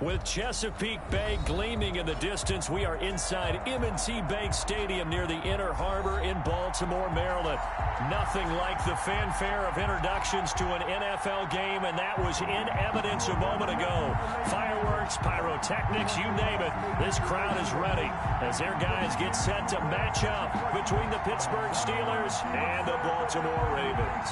With Chesapeake Bay gleaming in the distance, we are inside M&T Bank Stadium near the Inner Harbor in Baltimore, Maryland. Nothing like the fanfare of introductions to an NFL game, and that was in evidence a moment ago. Fireworks, pyrotechnics, you name it. This crowd is ready as their guys get set to match up between the Pittsburgh Steelers and the Baltimore Ravens.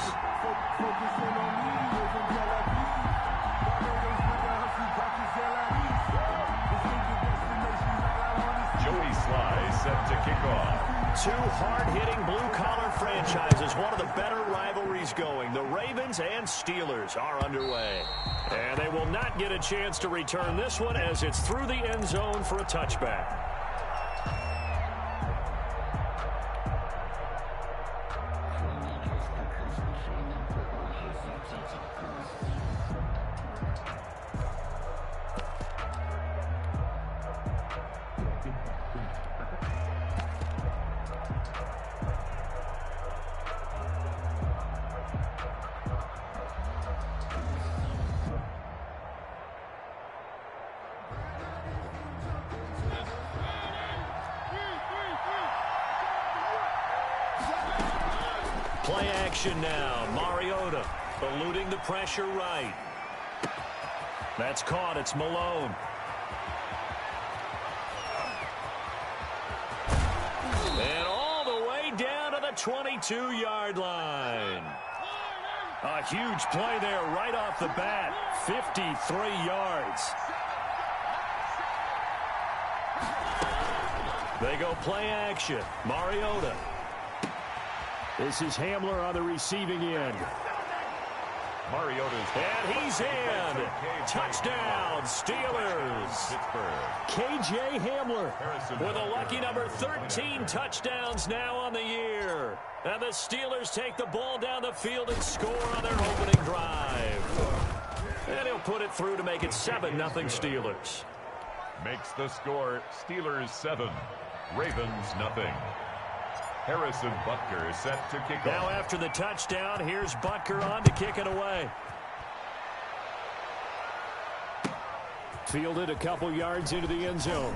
Set to kick off. Two hard-hitting blue-collar franchises, one of the better rivalries going. The Ravens and Steelers are underway. And they will not get a chance to return this one as it's through the end zone for a touchback. Play action now. Mariota eluding the pressure right. That's caught. It's Malone. And all the way down to the 22-yard line. A huge play there right off the bat. 53 yards. They go play action. Mariota. This is Hamler on the receiving end. Mariota's and he's in. Touchdown, Steelers. KJ Hamler with a lucky number 13 touchdowns now on the year. And the Steelers take the ball down the field and score on their opening drive. And he'll put it through to make it 7-0 Steelers. Makes the score Steelers 7, Ravens nothing. Harrison Butker set to kick off. Now after the touchdown, here's Butker on to kick it away. Fielded a couple yards into the end zone.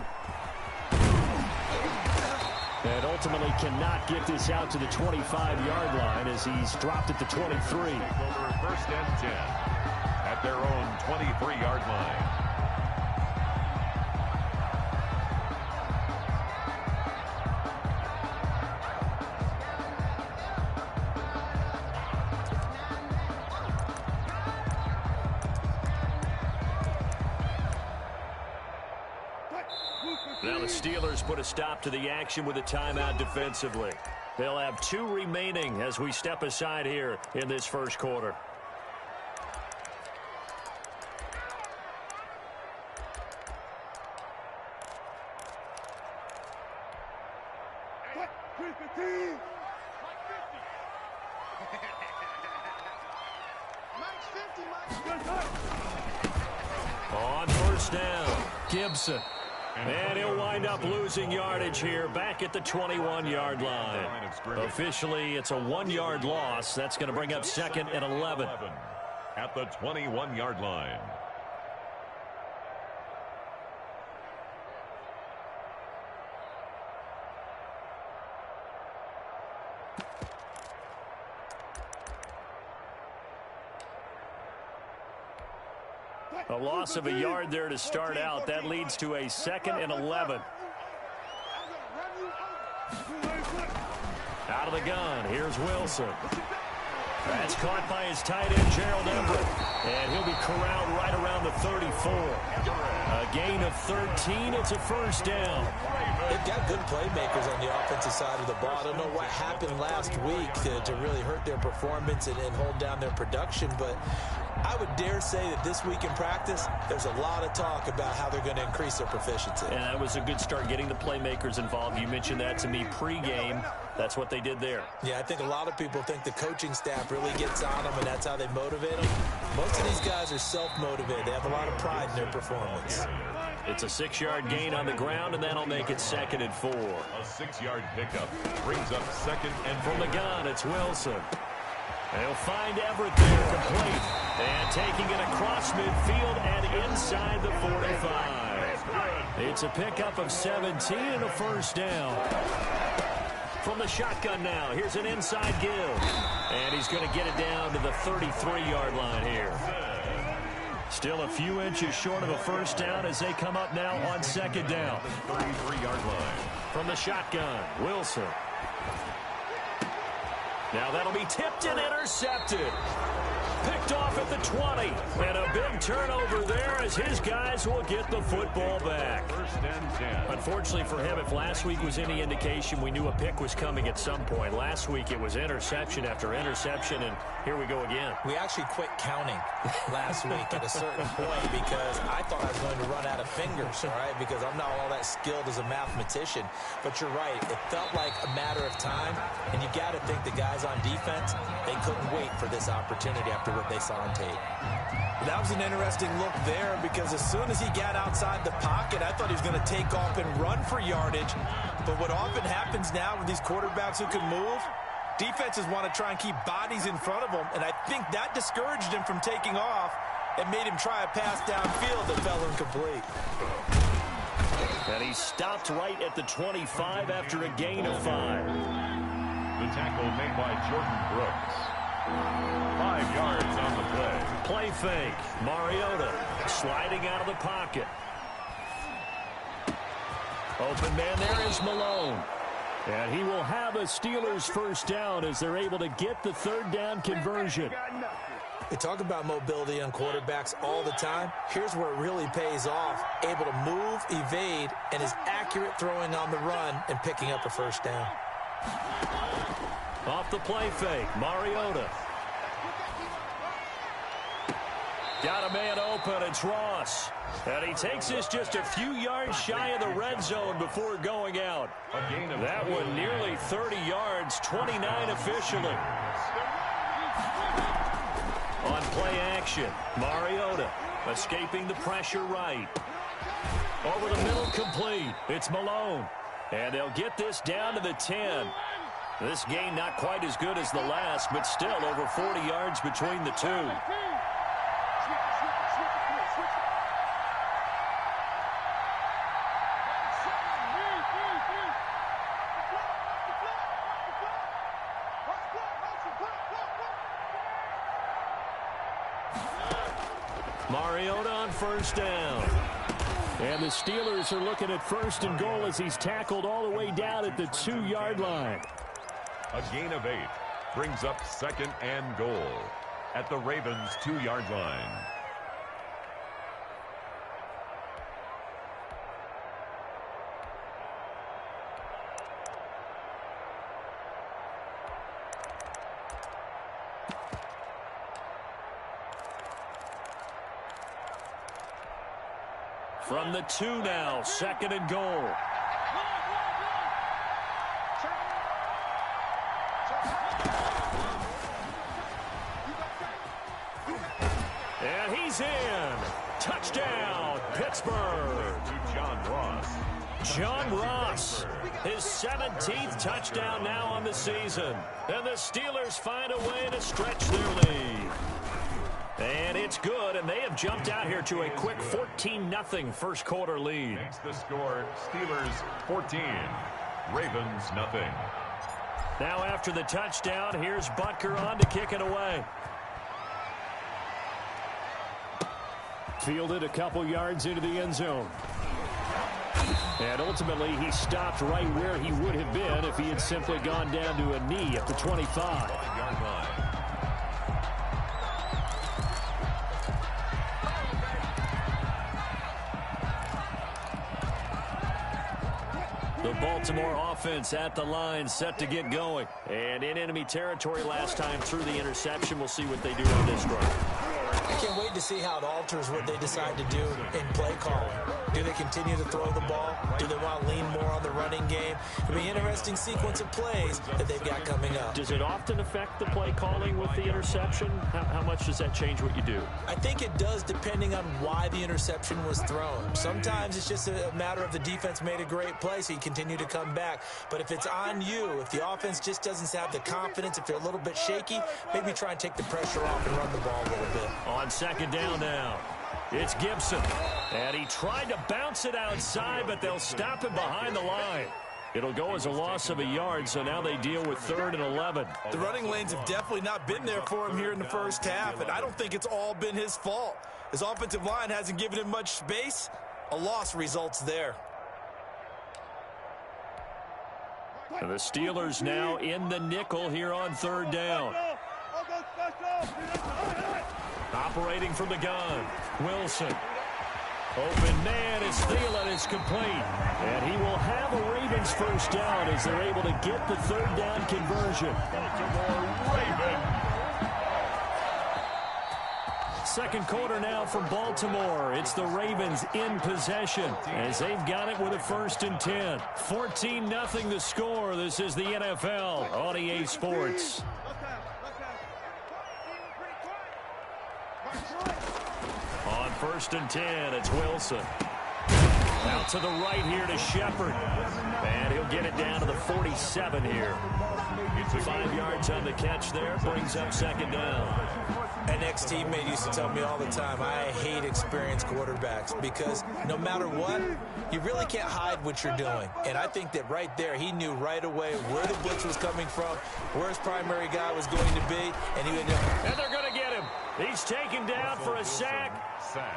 And ultimately cannot get this out to the 25-yard line as he's dropped at the 23. Over 1st and 10 at their own 23-yard line. Now the Steelers put a stop to the action with a timeout defensively. They'll have 2 remaining as we step aside here in this first quarter. On first down, Gibson. And he'll wind up losing yardage here back at the 21-yard line. Officially, it's a 1-yard loss. That's going to bring up 2nd and 11. At the 21-yard line. A loss of a yard there to start out. That leads to a 2nd and 11. Out of the gun. Here's Wilson. That's caught by his tight end, Gerald Everett. And he'll be corralled right around the 34. A gain of 13. It's a first down. They've got good playmakers on the offensive side of the ball. I don't know what happened last week to really hurt their performance and hold down their production, but I would dare say that this week in practice, there's a lot of talk about how they're going to increase their proficiency. And that was a good start, getting the playmakers involved. You mentioned that to me pregame. That's what they did there. Yeah, I think a lot of people think the coaching staff really gets on them, and that's how they motivate them. Most of these guys are self-motivated. They have a lot of pride in their performance. It's a 6-yard gain on the ground, and that'll make it 2nd and 4. A 6-yard pickup brings up 2nd and 4. From the gun, it's Wilson. They'll find Everett there, complete. And taking it across midfield and inside the 45. It's a pickup of 17 and a first down. From the shotgun now, here's an inside give. And he's going to get it down to the 33-yard line here. Still a few inches short of a first down as they come up now on second down. 33-yard line. From the shotgun, Wilson. Now that'll be tipped and intercepted. Picked off at the 20. And a big turnover there as his guys will get the football back. First and 10. Unfortunately for him, if last week was any indication, we knew a pick was coming at some point. Last week it was interception after interception, and here we go again. We actually quit counting last week at a certain point because I thought I was going to run out of fingers, all right, because I'm not all that skilled as a mathematician. But you're right. It felt like a matter of time, and you got to think the guys on defense, they couldn't wait for this opportunity after what they saw on tape. That was an interesting look there because as soon as he got outside the pocket, I thought he was going to take off and run for yardage. But what often happens now with these quarterbacks who can move, defenses want to try and keep bodies in front of them, and I think that discouraged him from taking off and made him try a pass downfield that fell incomplete. And he stopped right at the 25 after a gain of 5. The tackle made by Jordan Brooks. 5 yards on the play. Play fake. Mariota sliding out of the pocket. Open man there is Malone. And he will have a Steelers first down as they're able to get the third down conversion. We talk about mobility on quarterbacks all the time. Here's where it really pays off. Able to move, evade, and is accurate throwing on the run and picking up a first down. Off the play fake, Mariota. Got a man open, it's Ross. And he takes this just a few yards shy of the red zone before going out. That one nearly 30 yards, 29 officially. On play action, Mariota escaping the pressure right. Over the middle, complete. It's Malone. And they'll get this down to the 10. This gain not quite as good as the last, but still over 40 yards between the two. Mariota on first down. And the Steelers are looking at first and goal as he's tackled all the way down at the 2-yard line. A gain of 8 brings up second and goal at the Ravens' 2-yard line. From the 2 now, second and goal. And he's in. Touchdown, Pittsburgh. To John Ross. John Ross, his 17th touchdown now on the season. And the Steelers find a way to stretch their lead. And it's good, and they have jumped out here to a quick 14-0 first quarter lead. Makes the score Steelers 14, Ravens nothing. Now after the touchdown, here's Butker on to kick it away. Fielded a couple yards into the end zone. And ultimately, he stopped right where he would have been if he had simply gone down to a knee at the 25-yard line. The Baltimore offense at the line, set to get going. And in enemy territory last time through the interception. We'll see what they do on this drive. I can't wait to see how it alters what they decide to do in play calling. Do they continue to throw the ball? Do they want to lean more on the running game? It'll be an interesting sequence of plays that they've got coming up. Does it often affect the play calling with the interception? How much does that change what you do? I think it does, depending on why the interception was thrown. Sometimes it's just a matter of the defense made a great play, so you continue to come back. But if it's on you, if the offense just doesn't have the confidence, if they're a little bit shaky, maybe try and take the pressure off and run the ball a little bit. On second down now, it's Gibson. And he tried to bounce it outside, but they'll stop him behind the line. It'll go as a loss of a yard, so now they deal with 3rd and 11. The running lanes have definitely not been there for him here in the first half, and I don't think it's all been his fault. His offensive line hasn't given him much space. A loss results there. And the Steelers now in the nickel here on 3rd down. Operating from the gun, Wilson. Open man is Thielen is complete. And he will have a Ravens first down as they're able to get the 3rd down conversion. Second quarter now from Baltimore. It's the Ravens in possession as they've got it with a 1st and 10. 14-0 the score. This is the NFL on EA Sports. On 1st and 10, it's Wilson. Out to the right here to Shepard. And he'll get it down to the 47 here. 5 yards on the catch there. Brings up 2nd down. An ex-teammate used to tell me all the time, I hate experienced quarterbacks because no matter what, you really can't hide what you're doing. And I think that right there, he knew right away where the blitz was coming from, where his primary guy was going to be, and he would know. And they're going to get him. He's taken down for a sack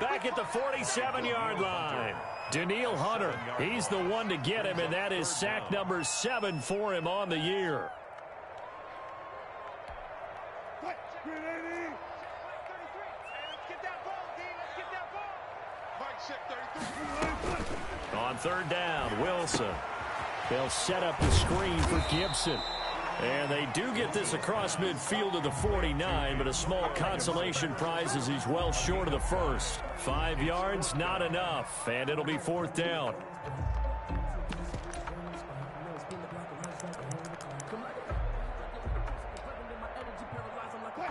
back at the 47-yard line. Daniil Hunter, he's the one to get him, and that is sack number 7 for him on the year. On 3rd down, Wilson. They'll set up the screen for Gibson. And they do get this across midfield to the 49, but a small consolation prize as he's well short of the first. 5 yards, not enough, and it'll be 4th down.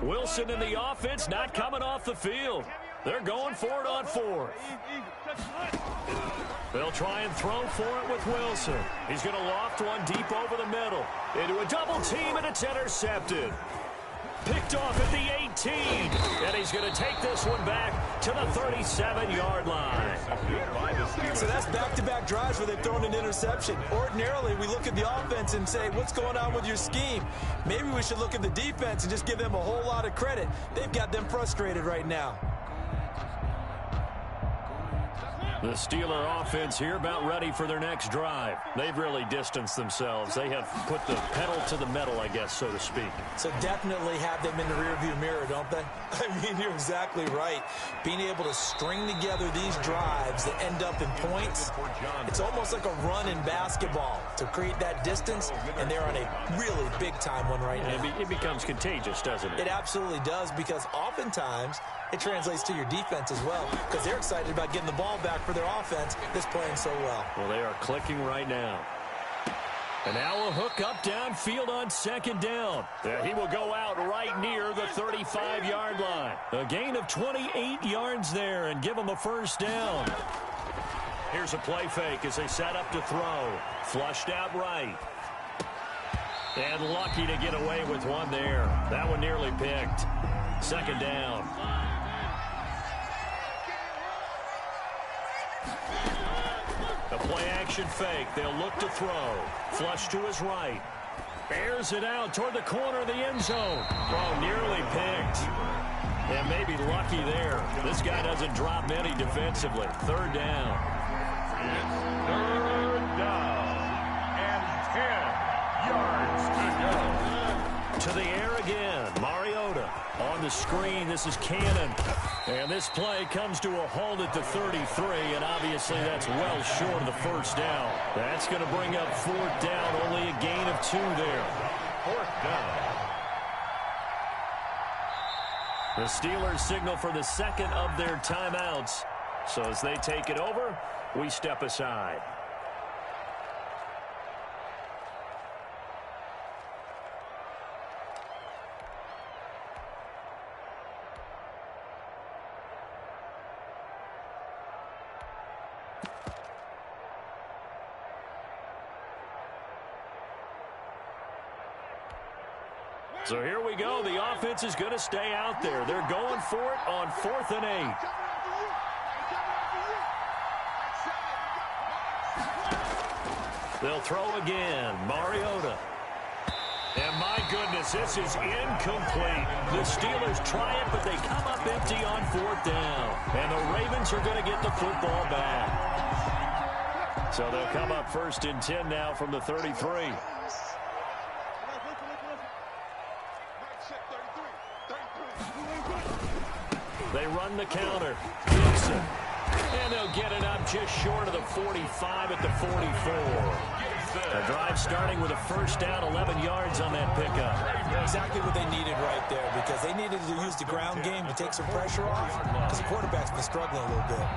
Wilson in the offense not coming off the field. They're going for it on 4th. They'll try and throw for it with Wilson. He's going to loft one deep over the middle. Into a double team, and it's intercepted. Picked off at the 18. And he's going to take this one back to the 37-yard line. So that's back-to-back drives where they've thrown an interception. Ordinarily, we look at the offense and say, what's going on with your scheme? Maybe we should look at the defense and just give them a whole lot of credit. They've got them frustrated right now. The Steeler offense here about ready for their next drive. They've really distanced themselves. They have put the pedal to the metal, I guess, so to speak. So definitely have them in the rearview mirror, don't they? I mean, you're exactly right. Being able to string together these drives that end up in points, it's almost like a run in basketball to create that distance, and they're on a really big-time one right now. It becomes contagious, doesn't it? It absolutely does, because oftentimes it translates to your defense as well, because they're excited about getting the ball back for their offense that's playing so well. Well, they are clicking right now. And now a hook up downfield on 2nd down. He will go out right near the 35-yard line. A gain of 28 yards there and give him a 1st down. Here's a play fake as they set up to throw. Flushed out right. And lucky to get away with one there. That one nearly picked. 2nd down. A play-action fake. They'll look to throw. Flush to his right. Airs it out toward the corner of the end zone. Oh, nearly picked. And maybe lucky there. This guy doesn't drop many defensively. 3rd down. It's 3rd down. And 10 yards to go. To the air again. Mariota on the screen. This is Cannon. And this play comes to a halt at the 33, and obviously that's well short of the 1st down. That's going to bring up 4th down, only a gain of 2 there. 4th down. The Steelers signal for the second of their timeouts. So as they take it over, we step aside. So here we go. The offense is going to stay out there. They're going for it on 4th and 8. They'll throw again. Mariota. And my goodness, this is incomplete. The Steelers try it, but they come up empty on 4th down. And the Ravens are going to get the football back. So they'll come up 1st and 10 now from the 33. They run the counter. Gibson. And they'll get it up just short of the 45 at the 44. A drive starting with a first down, 11 yards on that pickup. Exactly what they needed right there, because they needed to use the ground game to take some pressure off, because the quarterback's been struggling a little bit.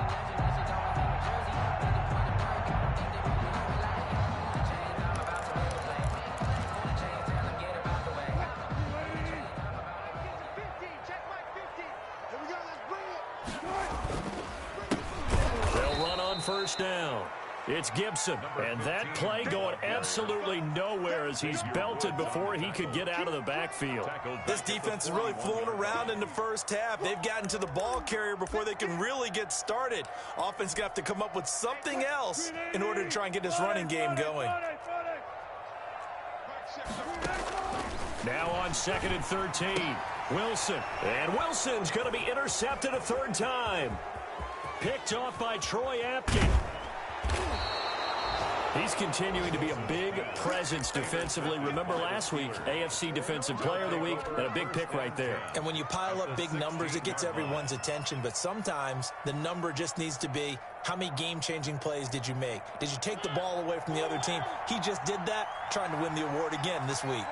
First down. It's Gibson, and that play going absolutely nowhere as he's belted before he could get out of the backfield. This defense is really flown around in the first half. They've gotten to the ball carrier before they can really get started. Offense got to come up with something else in order to try and get this running game going. Now on 2nd and 13. Wilson. And Wilson's going to be intercepted a third time. Picked off by Troy Apke. He's continuing to be a big presence defensively. Remember last week, AFC Defensive Player of the Week, and a big pick right there. And when you pile up big numbers, it gets everyone's attention. But sometimes the number just needs to be, how many game-changing plays did you make? Did you take the ball away from the other team? He just did that, trying to win the award again this week.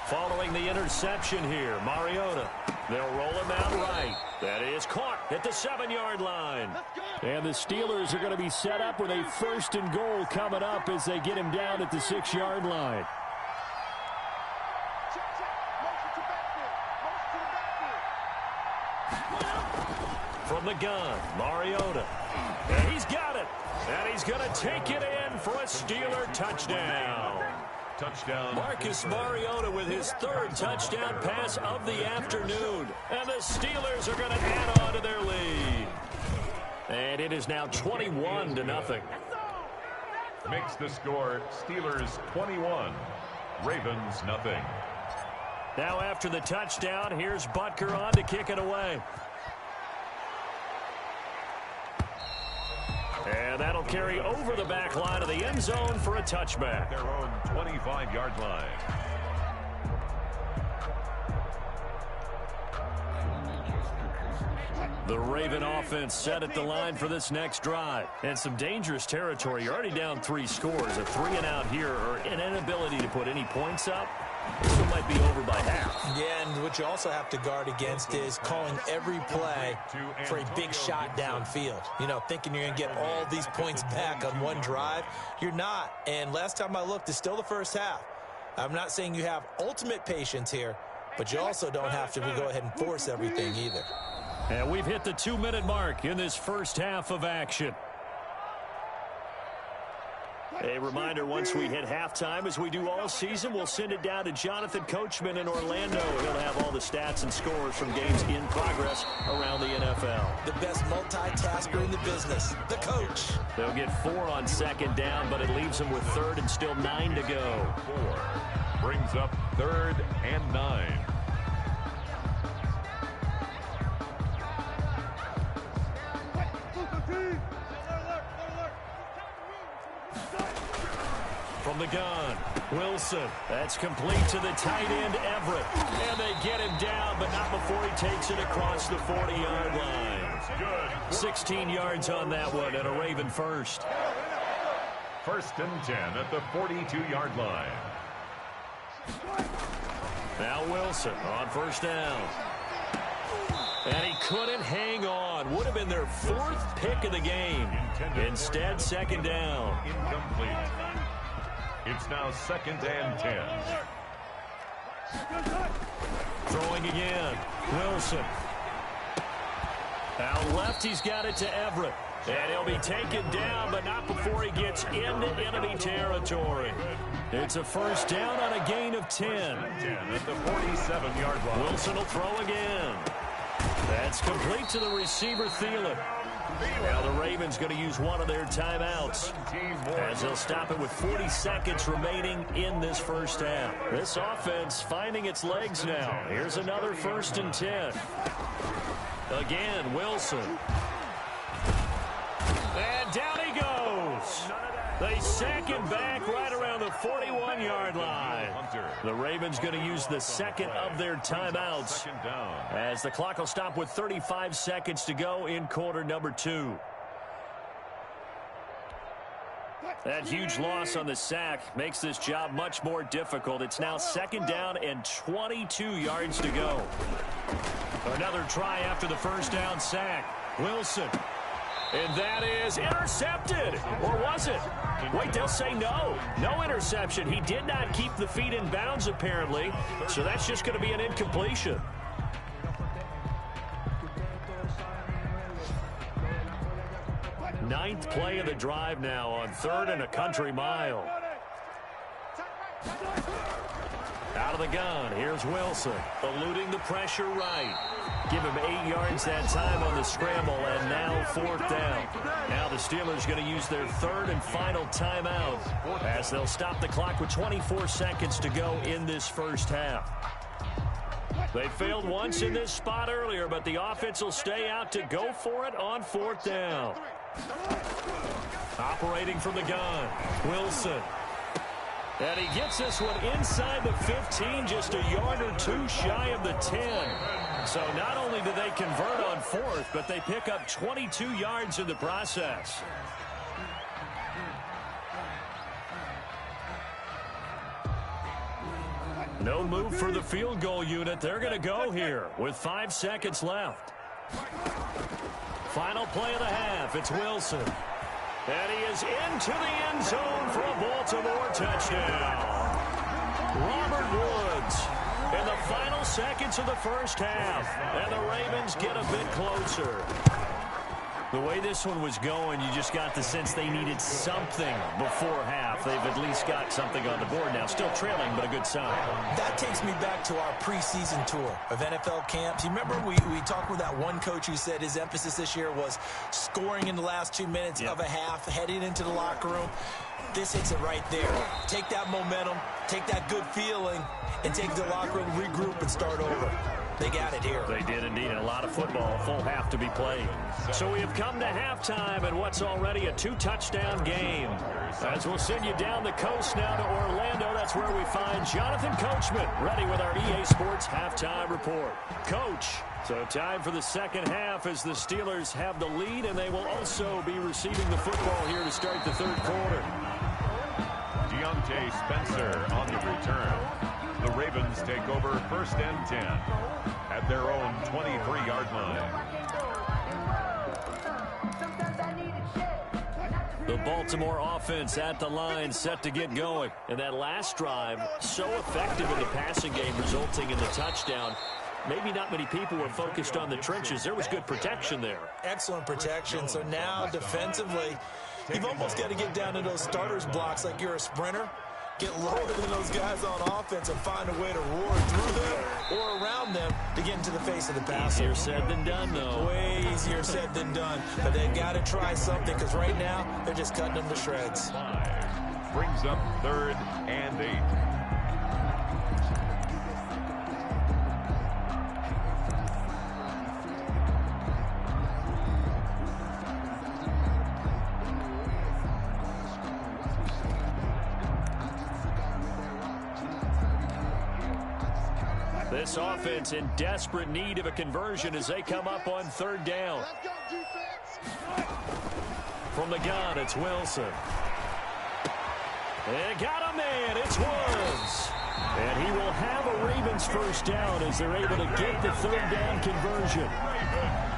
Following the interception here, Mariota. They'll roll him out right. That is caught at the 7-yard line. And the Steelers are going to be set up with a 1st and goal coming up as they get him down at the 6-yard line. From the gun, Mariota. And he's got it. And he's going to take it in for a Steeler touchdown. Touchdown. Marcus Mariota with his 3rd touchdown pass of the afternoon. And the Steelers are going to add on to their lead. And it is now 21-0. Makes the score Steelers 21, Ravens nothing. Now after the touchdown, here's Butker on to kick it away. And that'll carry over the back line of the end zone for a touchback. Their own 25-yard line. The Raven offense set at the line for this next drive. And some dangerous territory. You're already down 3 scores. A 3-and-out here or an inability to put any points up. This one might be over by half. Yeah, and what you also have to guard against is calling every play for a big shot downfield. You know, thinking you're going to get all these points back on one drive. You're not. And last time I looked, it's still the first half. I'm not saying you have ultimate patience here, but you also don't have to go ahead and force everything either. And we've hit the 2-minute mark in this first half of action. A reminder, once we hit halftime, as we do all season, we'll send it down to Jonathan Coachman in Orlando. He'll have all the stats and scores from games in progress around the NFL. The best multitasker in the business, the coach. They'll get 4 on 2nd down, but it leaves them with 3rd and still 9 to go. 4 brings up 3rd and 9. From the gun, Wilson. That's complete to the tight end, Everett. And they get him down, but not before he takes it across the 40-yard line. 16 yards on that one, and a Raven first. 1st and 10 at the 42-yard line. Now Wilson on first down. And he couldn't hang on. Would have been their 4th pick of the game. Instead, second down. Incomplete. It's now 2nd and 10. Throwing again. Wilson. Out left, he's got it to Everett. And he'll be taken down, but not before he gets into enemy territory. It's a first down on a gain of 10. 10 at the 47-yard line. Wilson will throw again. That's complete to the receiver, Thielen. Now the Ravens going to use one of their timeouts, as they'll stop it with 40 seconds remaining in this first half. This offense finding its legs now. Here's another 1st and 10. Again, Wilson. And down he goes. They sack him back right around the 41-yard line. The Ravens going to use the second of their timeouts, as the clock will stop with 35 seconds to go in quarter number 2. That huge loss on the sack makes this job much more difficult. It's now 2nd down and 22 yards to go. Another try after the first down sack. Wilson. And that is intercepted. Or was it? Wait, they'll say no. No interception. He did not keep the feet in bounds, apparently. So that's just going to be an incompletion. Ninth play of the drive now on 3rd and a country mile. Out of the gun, here's Wilson, eluding the pressure right. Give him 8 yards that time on the scramble, and now 4th down. Now the Steelers going to use their 3rd and final timeout, as they'll stop the clock with 24 seconds to go in this first half. They failed once in this spot earlier, but the offense will stay out to go for it on 4th down. Operating from the gun, Wilson. And he gets this one inside the 15, just a yard or 2 shy of the 10. So not only do they convert on 4th, but they pick up 22 yards in the process. No move for the field goal unit. They're going to go here with 5 seconds left. Final play of the half. It's Wilson. And he is into the end zone for a Baltimore touchdown. Robert Woods in the final seconds of the first half. And the Ravens get a bit closer. The way this one was going, you just got the sense they needed something before half. They've at least got something on the board now. Still trailing, but a good sign. That takes me back to our preseason tour of NFL camps. You remember we talked with that one coach who said his emphasis this year was scoring in the last 2 minutes of a half, heading into the locker room. This hits it right there. Take that momentum, take that good feeling, and take the locker room, regroup, and start over. They got it here. They did indeed. A lot of football, a full half to be played. So we have come to halftime in what's already a 2-touchdown game. As we'll send you down the coast now to Orlando, that's where we find Jonathan Coachman, ready with our EA Sports halftime report. Coach, so time for the second half as the Steelers have the lead, and they will also be receiving the football here to start the third quarter. Deontay Spencer on the return. The Ravens take over 1st and 10 at their own 23-yard line. The Baltimore offense at the line, set to get going. And that last drive, so effective in the passing game, resulting in the touchdown. Maybe not many people were focused on the trenches. There was good protection there. Excellent protection. So now defensively, you've almost got to get down to those starters blocks like you're a sprinter. Get lower than those guys on offense and find a way to roar through them or around them to get into the face of the passer. Easier said than done, though. Way easier said than done. But they've got to try something, because right now they're just cutting them to shreds. Brings up 3rd and 8. This offense in desperate need of a conversion as they come up on 3rd down. From the gun, it's Wilson. And got a man, it's Woods. And he will have a Ravens first down as they're able to get the third down conversion.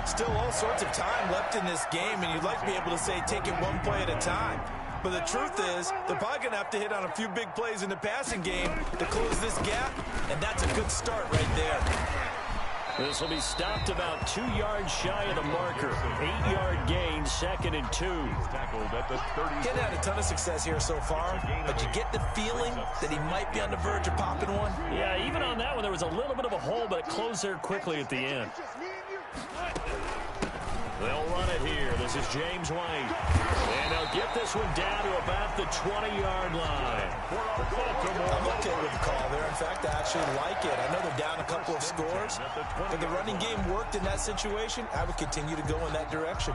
Still all sorts of time left in this game, and you'd like to be able to say take it one play at a time. But the truth is, they're probably going to have to hit on a few big plays in the passing game to close this gap, and that's a good start right there. This will be stopped about 2 yards shy of the marker. 8-yard gain, 2nd and 2. Getting had a ton of success here so far, but you get the feeling that he might be on the verge of popping one. Yeah, even on that one, there was a little bit of a hole, but it closed there quickly at the end. They'll run it here. This is James White. And they'll get this one down to about the 20-yard line. I'm okay with the call there. In fact, I actually like it. I know they're down a couple of scores, but the running game worked in that situation. I would continue to go in that direction.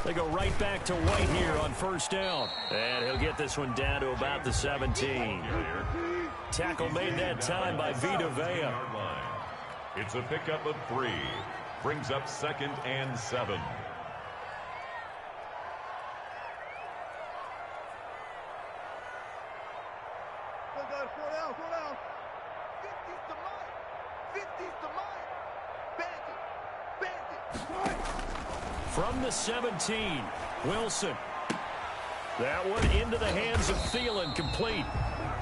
They go right back to White here on first down. And he'll get this one down to about the 17. Tackle made that time by Vita Vea. It's a pickup of 3. Brings up 2nd and 7. From the 17, Wilson. That one into the hands of Thielen, complete.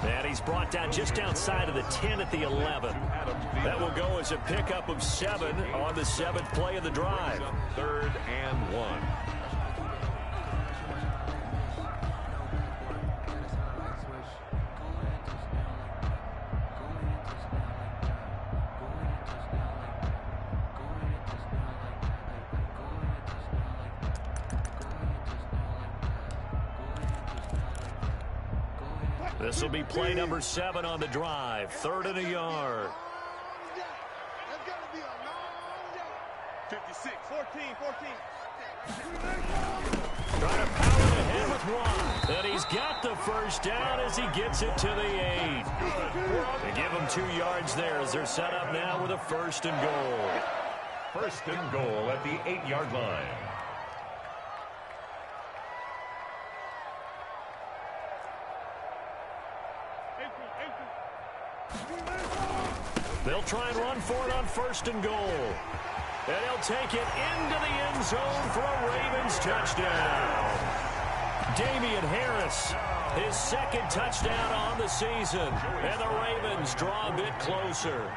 And he's brought down just outside of the 10 at the 11. That will go as a pickup of 7 on the 7th play of the drive. 3rd and 1. This will be play number 7 on the drive. 3rd and a yard. 56, 14. Trying to power ahead with one. And he's got the first down as he gets it to the 8. They give him 2 yards there as they're set up now with a 1st and goal. 1st and goal at the 8-yard line. They'll try and run for it on 1st and goal. And he'll take it into the end zone for a Ravens touchdown. Damian Harris, his 2nd touchdown on the season. And the Ravens draw a bit closer.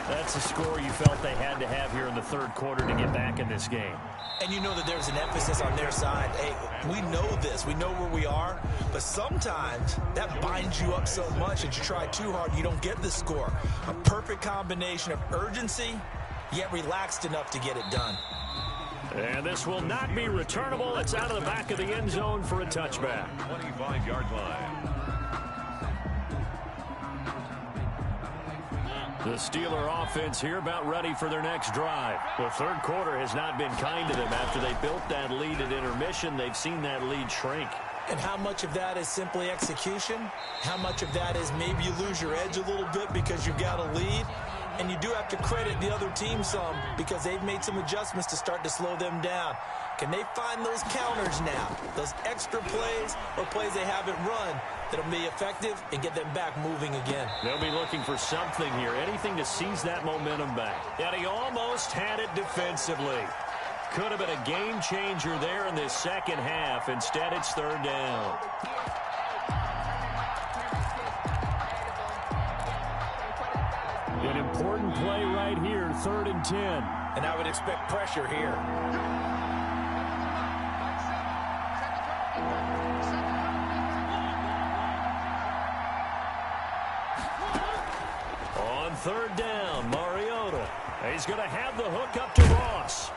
That's a score you felt they had to have here in the 3rd quarter to get back in this game. And you know that there's an emphasis on their side. Hey, we know this. We know where we are. But sometimes that binds you up so much that you try too hard, you don't get the score. A perfect combination of urgency, yet relaxed enough to get it done. And this will not be returnable. It's out of the back of the end zone for a touchback. 25-yard line. The Steeler offense here about ready for their next drive. The 3rd quarter has not been kind to them. After they built that lead at intermission, they've seen that lead shrink. And how much of that is simply execution? How much of that is maybe you lose your edge a little bit because you've got a lead? And you do have to credit the other team some because they've made some adjustments to start to slow them down. Can they find those counters now, those extra plays or plays they haven't run that'll be effective and get them back moving again? They'll be looking for something here, anything to seize that momentum back. And he almost had it defensively. Could have been a game changer there in this 2nd half. Instead, it's 3rd down. An important play right here, 3rd and 10. And I would expect pressure here. On 3rd down, Mariota. He's going to have the hook up to Ross.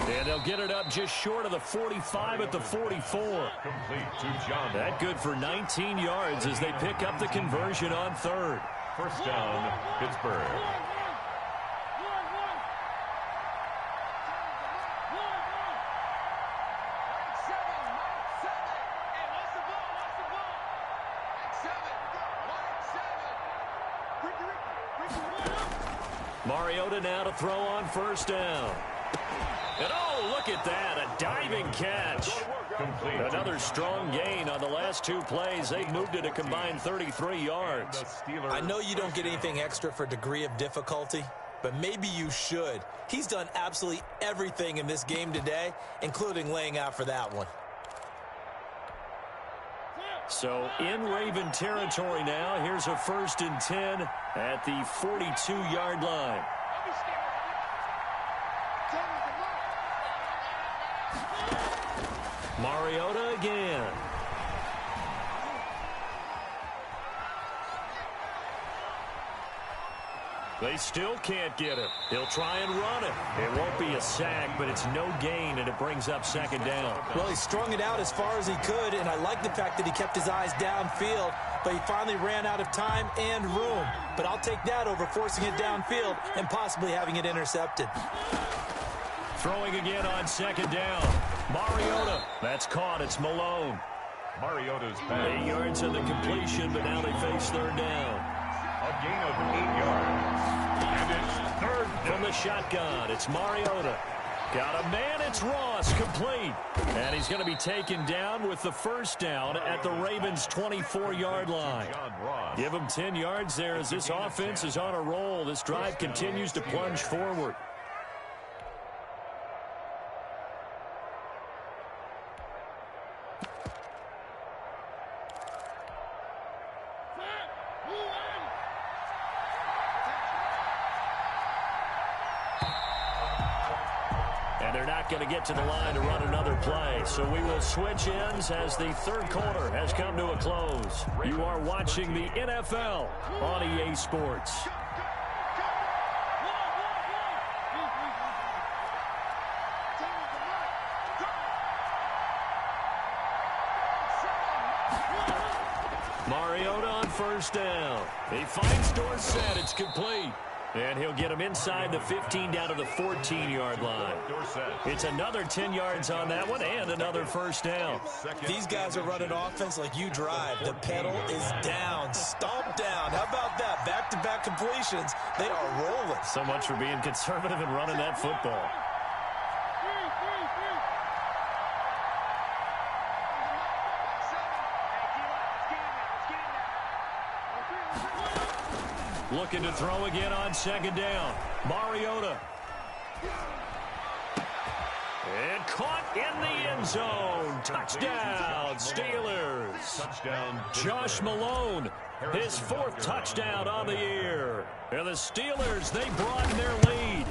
And they'll get it up just short of the 45 at the 44. Complete to John. That good for 19 yards as they pick up the conversion on 3rd. 1st down, Pittsburgh. Mariota now to throw on first down. And oh, look at that, a diving catch. Complete. Another strong gain on the last two plays. They've moved it a combined 33 yards. I know you don't get anything extra for degree of difficulty, but maybe you should. He's done absolutely everything in this game today, including laying out for that one. So in Raven territory now, here's a 1st and 10 at the 42-yard line. Mariota again. They still can't get him. He'll try and run it. It won't be a sack, but it's no gain, and it brings up 2nd down. Well, he strung it out as far as he could, and I like the fact that he kept his eyes downfield, but he finally ran out of time and room. But I'll take that over forcing it downfield and possibly having it intercepted. Throwing again on 2nd down. Mariota. That's caught. It's Malone. Mariota's back. 8 yards on the completion, but now they face 3rd down. A gain of 8 yards. And it's 3rd from the shotgun. It's Mariota. Got a man. It's Ross. Complete. And he's going to be taken down with the 1st down at the Ravens' 24-yard line. Give him 10 yards there as this offense is on a roll. This drive continues to plunge forward. Going to get to the line to run another play. So we will switch ends as the 3rd quarter has come to a close. You are watching the NFL on EA Sports. Mariota on 1st down. He finds Dorsett. It's complete. And he'll get him inside the 15 down to the 14-yard line. It's another 10 yards on that one and another 1st down. These guys are running offense like you drive. The pedal is down, stomped down. How about that? Back-to-back completions. They are rolling. So much for being conservative and running that football. Looking to throw again on 2nd down. Mariota. And caught in the end zone. Touchdown, Steelers. Touchdown. Josh Malone, his 4th touchdown on the year. And the Steelers, they broaden their lead.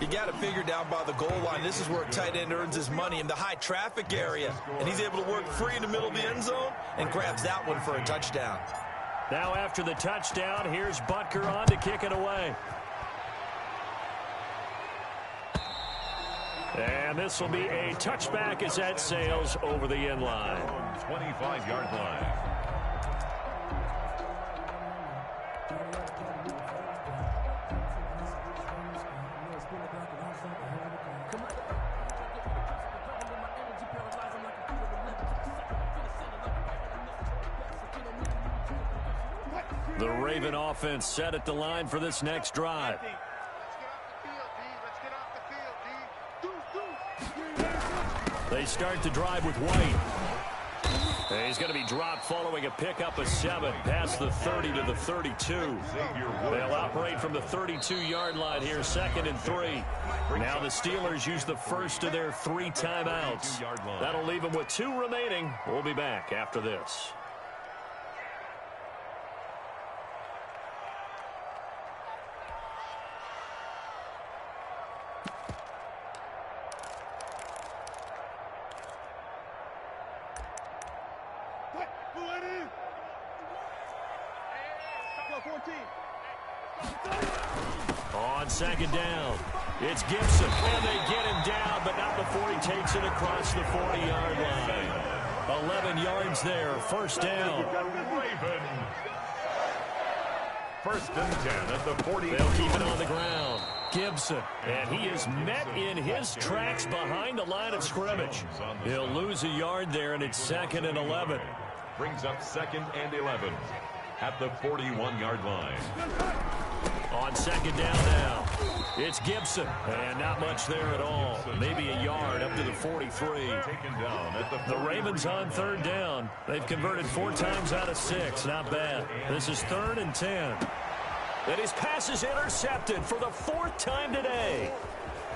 You got to figure down by the goal line. This is where a tight end earns his money in the high traffic area. And he's able to work free in the middle of the end zone and grabs that one for a touchdown. Now after the touchdown, here's Butker on to kick it away. And this will be a touchback as that sails over the end line. 25-yard line. The Raven offense set at the line for this next drive. They start the drive with White. And he's going to be dropped following a pickup of 7 past the 30 to the 32. They'll operate from the 32-yard line here, 2nd and 3. Now the Steelers use the 1st of their 3 timeouts. That'll leave them with 2 remaining. We'll be back after this. On 2nd down, it's Gibson, and they get him down, but not before he takes it across the 40-yard line. 11 yards there, 1st down. Raven. 1st and 10 at the 40. They'll keep it on the ground. Gibson, and he is met in his tracks behind the line of scrimmage. He'll lose a yard there, and it's 2nd and 11. brings up 2nd and 11 at the 41-yard line. On 2nd down now, it's Gibson. And not much there at all. Maybe a yard up to the 43. Taken down at The Ravens on 3rd down. They've converted 4 times out of 6. Not bad. This is 3rd and 10. And his pass is intercepted for the 4th time today.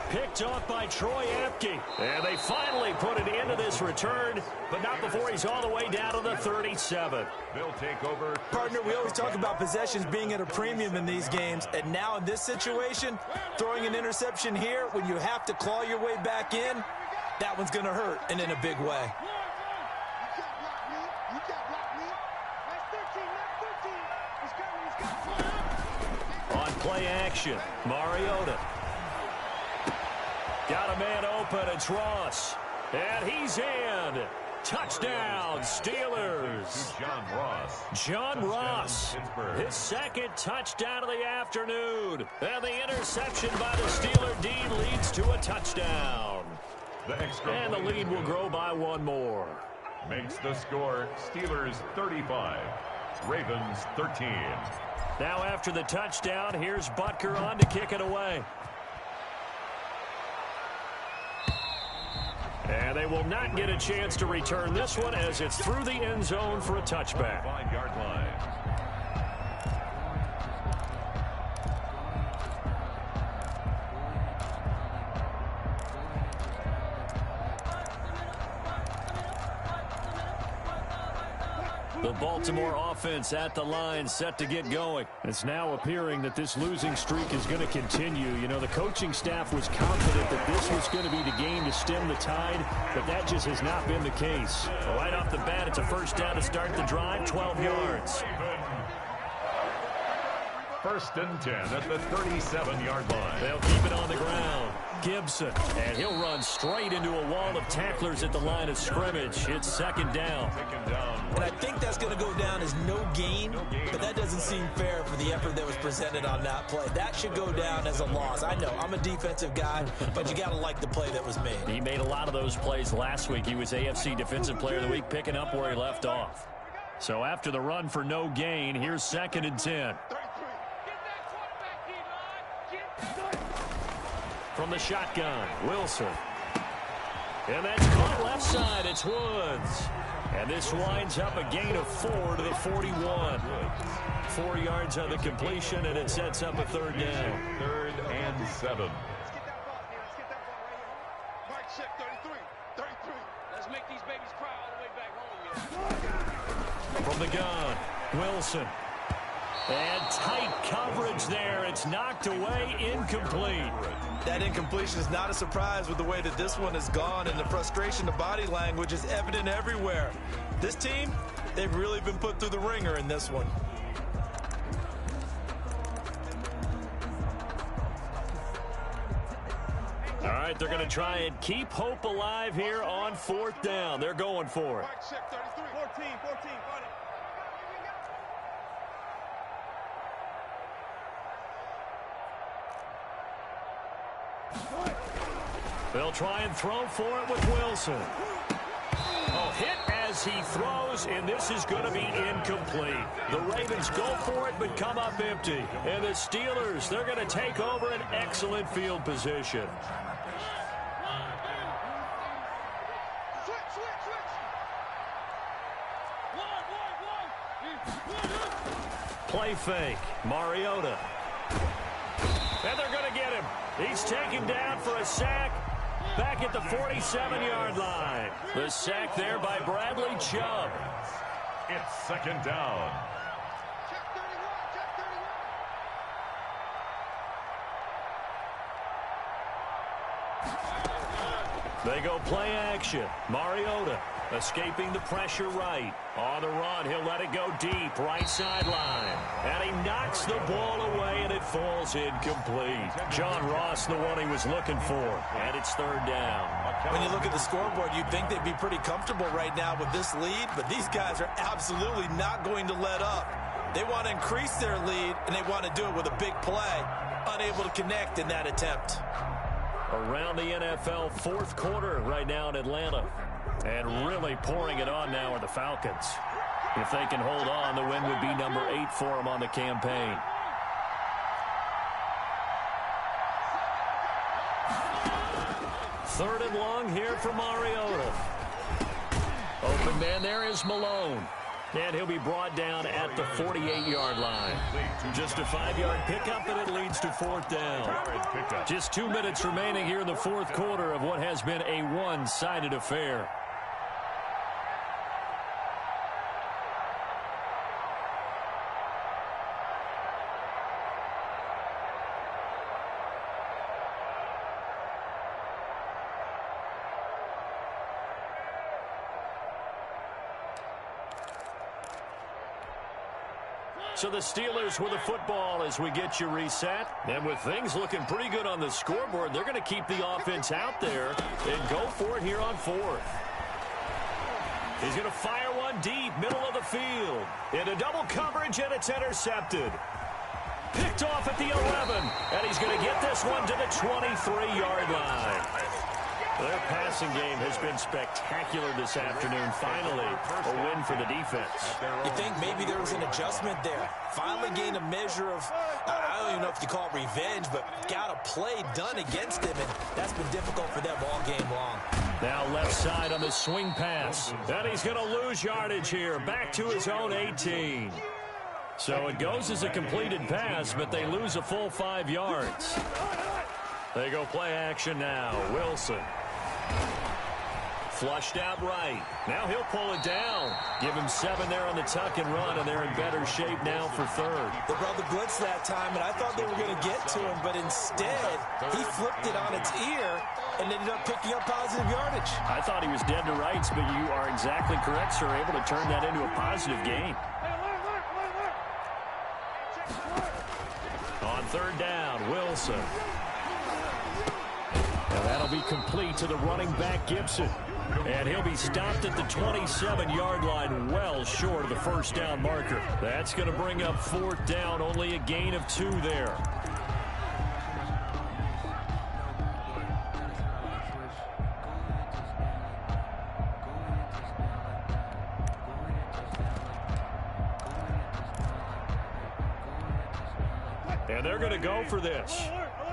Picked off by Troy Apke. And they finally put an end to this return, but not before he's all the way down to the 37. They'll take over. Partner, we always talk about possessions being at a premium in these games, and now in this situation, throwing an interception here when you have to claw your way back in, that one's going to hurt, and in a big way. On play action, Mariota. Got a man open, it's Ross. And he's in. Touchdown, Steelers. John Ross, his 2nd touchdown of the afternoon. And the interception by the Steeler D leads to a touchdown. And the lead will grow by 1 more. Makes the score Steelers 35, Ravens 13. Now after the touchdown, here's Butker on to kick it away. And they will not get a chance to return this one as it's through the end zone for a touchback. 5-yard line. The Baltimore offense at the line, set to get going. It's now appearing that this losing streak is going to continue. You know, the coaching staff was confident that this was going to be the game to stem the tide, but that just has not been the case. Right off the bat, it's a 1st down to start the drive, 12 yards. 1st and 10 at the 37-yard line. They'll keep it on the ground. Gibson, and he'll run straight into a wall of tacklers at the line of scrimmage. It's 2nd down. And I think that's going to go down as no gain, but that doesn't seem fair for the effort that was presented on that play. That should go down as a loss. I know, I'm a defensive guy, but you got to like the play that was made. He made a lot of those plays last week. He was AFC Defensive Player of the Week, picking up where he left off. So after the run for no gain, here's 2nd and 10. From the shotgun, Wilson. And that's caught left side. It's Woods. And this winds up a gain of 4 to the 41. 4 yards on the completion, and it sets up a 3rd down. 3rd and 7. Let's make these babies cry all the way back home. From the gun, Wilson. And tight coverage there. It's knocked away, incomplete. That incompletion is not a surprise with the way that this one has gone, and the frustration, the body language is evident everywhere. This team, they've really been put through the ringer in this one. All right, they're going to try and keep hope alive here on 4th down. They're going for it. 14. They'll try and throw for it with Wilson. Oh, hit as he throws, and this is going to be incomplete. The Ravens go for it, but come up empty. And the Steelers, they're going to take over an excellent field position. Play fake, Mariota. And they're going to get him. He's taken down for a sack back at the 47-yard line. The sack there by Bradley Chubb. It's 2nd down. They go play action. Mariota escaping the pressure right. On the run, he'll let it go deep, right sideline. And he knocks the ball away, and it falls incomplete. John Ross, the one he was looking for. And it's 3rd down. When you look at the scoreboard, you'd think they'd be pretty comfortable right now with this lead, but these guys are absolutely not going to let up. They want to increase their lead, and they want to do it with a big play. Unable to connect in that attempt. Around the NFL, 4th quarter right now in Atlanta. And really pouring it on now are the Falcons. If they can hold on, the win would be number 8 for them on the campaign. Third and long here for Mariota. Open man there is Malone. And he'll be brought down at the 48-yard line. Just a 5-yard pickup, and it leads to 4th down. Just 2 minutes remaining here in the fourth quarter of what has been a one-sided affair. So the Steelers with the football as we get you reset. And with things looking pretty good on the scoreboard, they're going to keep the offense out there and go for it here on 4th. He's going to fire one deep, middle of the field. Into double coverage, and it's intercepted. Picked off at the 11, and he's going to get this one to the 23-yard line. Their passing game has been spectacular this afternoon. Finally, a win for the defense. You think maybe there was an adjustment there? Finally gained a measure of, I don't even know if you call it revenge, but got a play done against him, and that's been difficult for them all game long. Now left side on the swing pass. And he's going to lose yardage here. Back to his own 18. So it goes as a completed pass, but they lose a full 5 yards. They go play action now. Wilson. Flushed out right. Now he'll pull it down. Give him 7 there on the tuck and run, and they're in better shape now for 3rd. They brought the blitz that time, and I thought they were going to get to him, but instead he flipped it on its ear and ended up picking up positive yardage. I thought he was dead to rights, but you are exactly correct, sir. Able to turn that into a positive gain. On 3rd down, Wilson. And that'll be complete to the running back, Gibson. And he'll be stopped at the 27-yard line, well short of the first down marker. That's going to bring up 4th down, only a gain of 2 there. And they're going to go for this.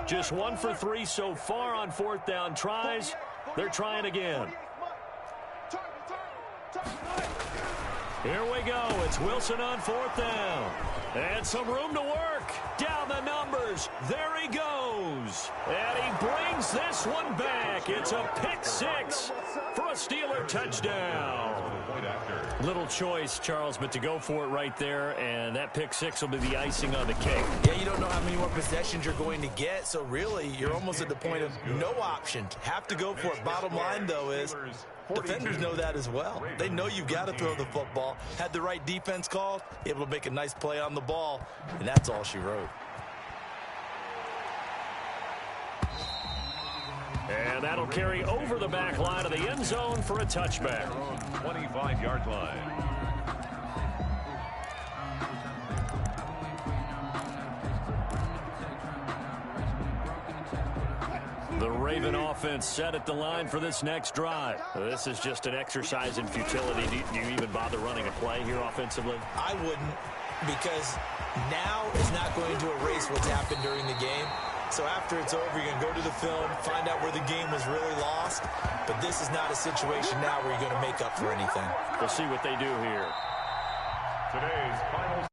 Just 1 for 3 so far on 4th down tries. They're trying again. Here we go. It's Wilson on 4th down. And some room to work. Down the numbers. There he goes. And he brings this one back. It's a pick 6 for a Steeler touchdown. Little choice, Charles, but to go for it right there, and that pick 6 will be the icing on the cake. Yeah, you don't know how many more possessions you're going to get, so really you're almost at the point of no option. Have to go for it. Bottom line, though, is defenders know that as well. They know you've got to throw the football. Had the right defense called, able to make a nice play on the ball, and that's all she wrote. And that'll carry over the back line of the end zone for a touchback. 25-yard line. The Raven offense set at the line for this next drive. This is just an exercise in futility. Do you even bother running a play here offensively? I wouldn't, because now is not going to erase what's happened during the game. So after it's over, you're going to go to the film, find out where the game was really lost. But this is not a situation now where you're going to make up for anything. We'll see what they do here. Today's final